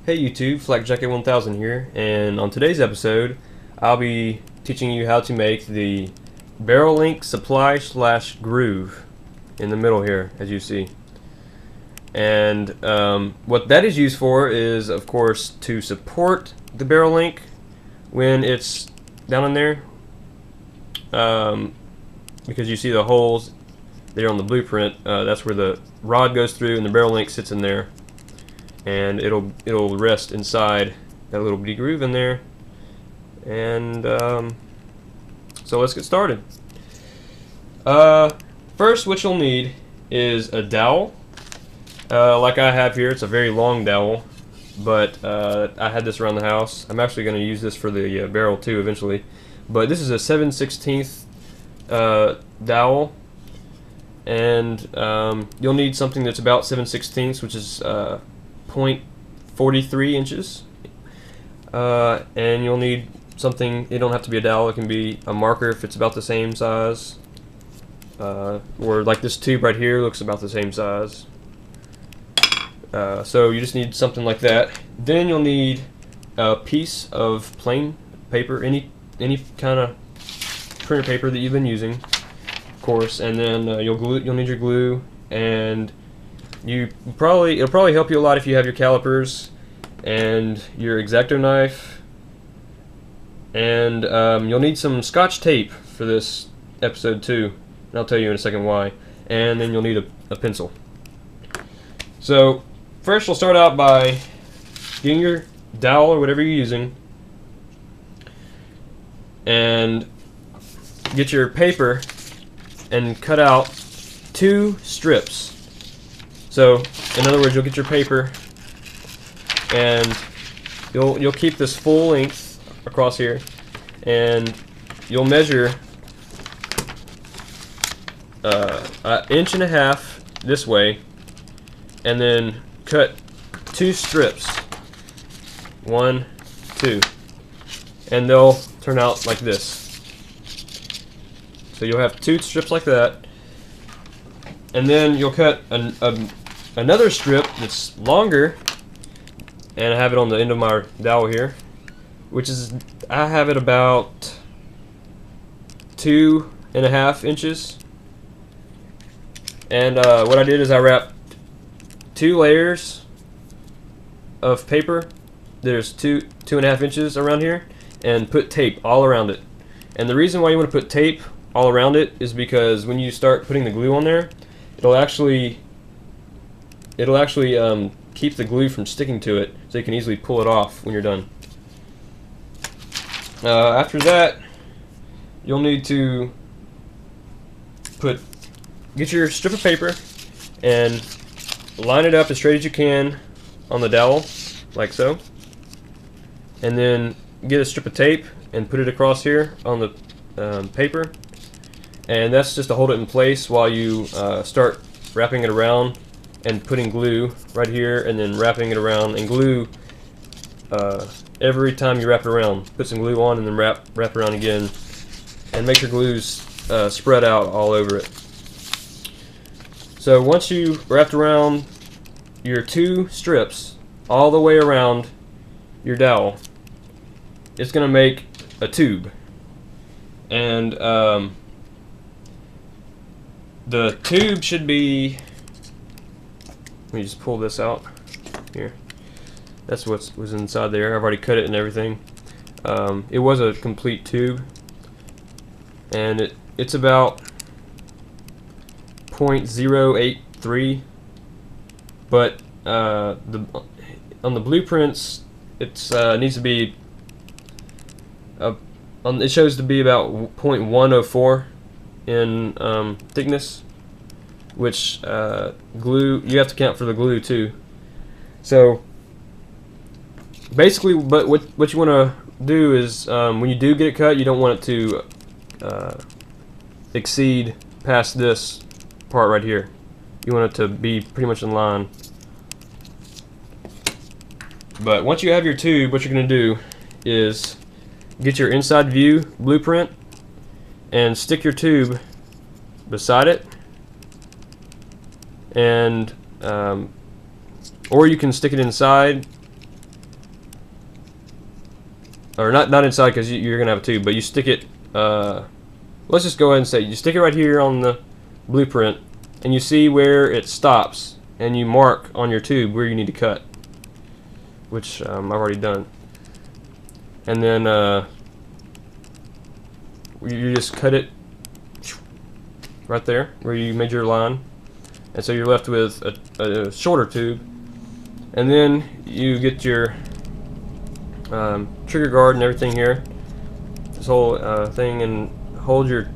Hey YouTube, FlakJacket1000 here, and on today's episode, I'll be teaching you how to make the barrel link supply slash groove in the middle here, as you see. And what that is used for is, of course, to support the barrel link when it's down in there, because you see the holes there on the blueprint. That's where the rod goes through, and the barrel link sits in there. And it'll rest inside that little bitty groove in there. And so let's get started. First, what you'll need is a dowel, like I have here. It's a very long dowel, but I had this around the house. I'm actually going to use this for the barrel too eventually. But this is a 7/16 dowel, and you'll need something that's about 7/16, which is 0.43 inches, and you'll need something. It don't have to be a dowel, it can be a marker if it's about the same size, or like this tube right here looks about the same size. So you just need something like that. Then you'll need a piece of plain paper, any kind of printer paper that you've been using, of course, and then you'll need your glue, and it'll probably help you a lot if you have your calipers and your X-Acto knife, and you'll need some Scotch tape for this episode too, and I'll tell you in a second why. And then you'll need a pencil. So first we'll start out by getting your dowel or whatever you're using, and get your paper and cut out 2 strips. So, in other words, you'll get your paper, and you'll keep this full length across here, and you'll measure 1.5 inches this way, and then cut 2 strips, 1, 2, and they'll turn out like this. So you'll have 2 strips like that, and then you'll cut another strip that's longer, and I have it on the end of my dowel here, which is, I have it about 2.5 inches. And what I did is I wrapped 2 layers of paper. There's 2.5 inches around here, and put tape all around it. And the reason why you want to put tape all around it is because when you start putting the glue on there, it'll actually keep the glue from sticking to it, so you can easily pull it off when you're done. After that, you'll need to get your strip of paper and line it up as straight as you can on the dowel, like so, and then get a strip of tape and put it across here on the paper, and that's just to hold it in place while you start wrapping it around and putting glue right here, and then wrapping it around, and glue every time you wrap it around. Put some glue on and then wrap around again, and make your glues spread out all over it. So once you wrapped around your 2 strips all the way around your dowel, it's going to make a tube, and the tube should be, let me just pull this out here. That's what was inside there. I've already cut it and everything. It was a complete tube, and it's about 0.083, but on the blueprints it needs to be it shows to be about 0.104 in thickness, which glue, you have to count for the glue too. So basically, but what you want to do is, when you do get it cut, you don't want it to exceed past this part right here. You want it to be pretty much in line. But once you have your tube, what you're going to do is get your inside view blueprint and stick your tube beside it, and or you can stick it inside or not inside because you're gonna have a tube, but you stick it. Let's just go ahead and say you stick it right here on the blueprint, and you see where it stops, and you mark on your tube where you need to cut, which I've already done. And then you just cut it right there where you made your line, and so you're left with a shorter tube. And then you get your trigger guard and everything here, this whole thing, and hold your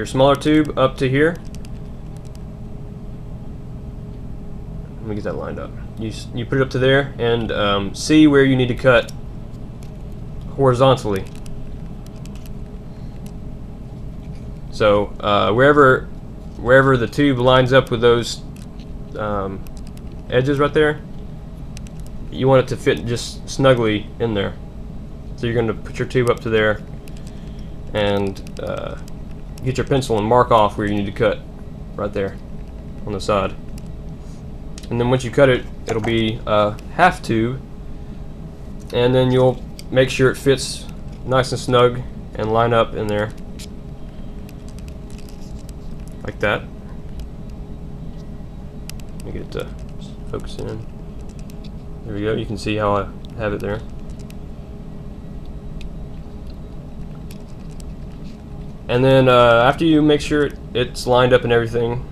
smaller tube up to here. Let me get that lined up. You put it up to there and see where you need to cut horizontally. So wherever the tube lines up with those edges right there, you want it to fit just snugly in there. So you're going to put your tube up to there and get your pencil and mark off where you need to cut right there on the side. And then once you cut it, it'll be a half tube, and then you'll make sure it fits nice and snug and line up in there like that. Let me get it to focus in. There we go. You can see how I have it there. And then after you make sure it's lined up and everything,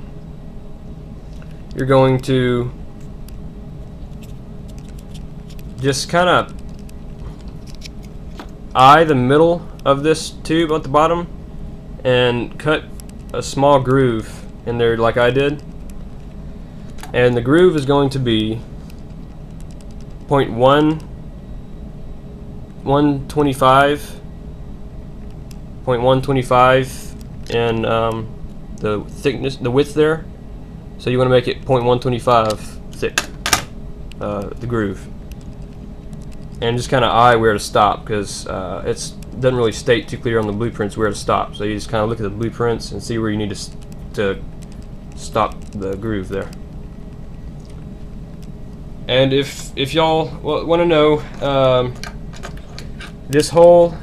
you're going to just kind of eye the middle of this tube at the bottom and cut a small groove in there like I did. And the groove is going to be 0.125 and the thickness, the width there. So you want to make it 0.125 thick, the groove, and just kind of eye where to stop, because it doesn't really state too clear on the blueprints where to stop. So you just kind of look at the blueprints and see where you need to stop the groove there. And if y'all want to know, this whole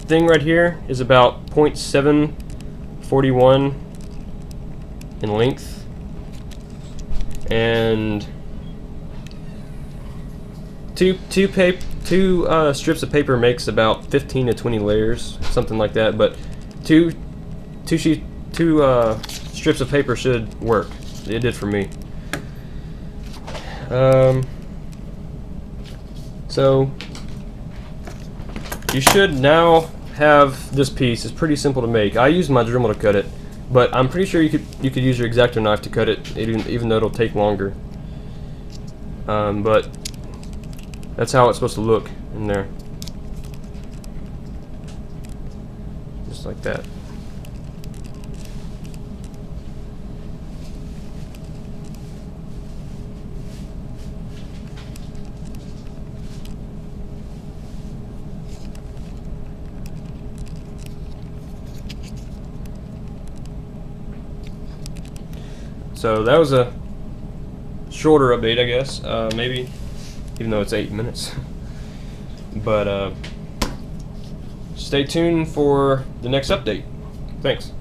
thing right here is about 0.741 in length, and two strips of paper makes about 15 to 20 layers, something like that. But two strips of paper should work. It did for me. So you should now have this piece. It's pretty simple to make. I use my Dremel to cut it, but I'm pretty sure you could use your X-Acto knife to cut it, even though it'll take longer. But that's how it's supposed to look in there, just like that. So that was a shorter update, I guess, maybe, even though it's 8 minutes. But stay tuned for the next update. Thanks.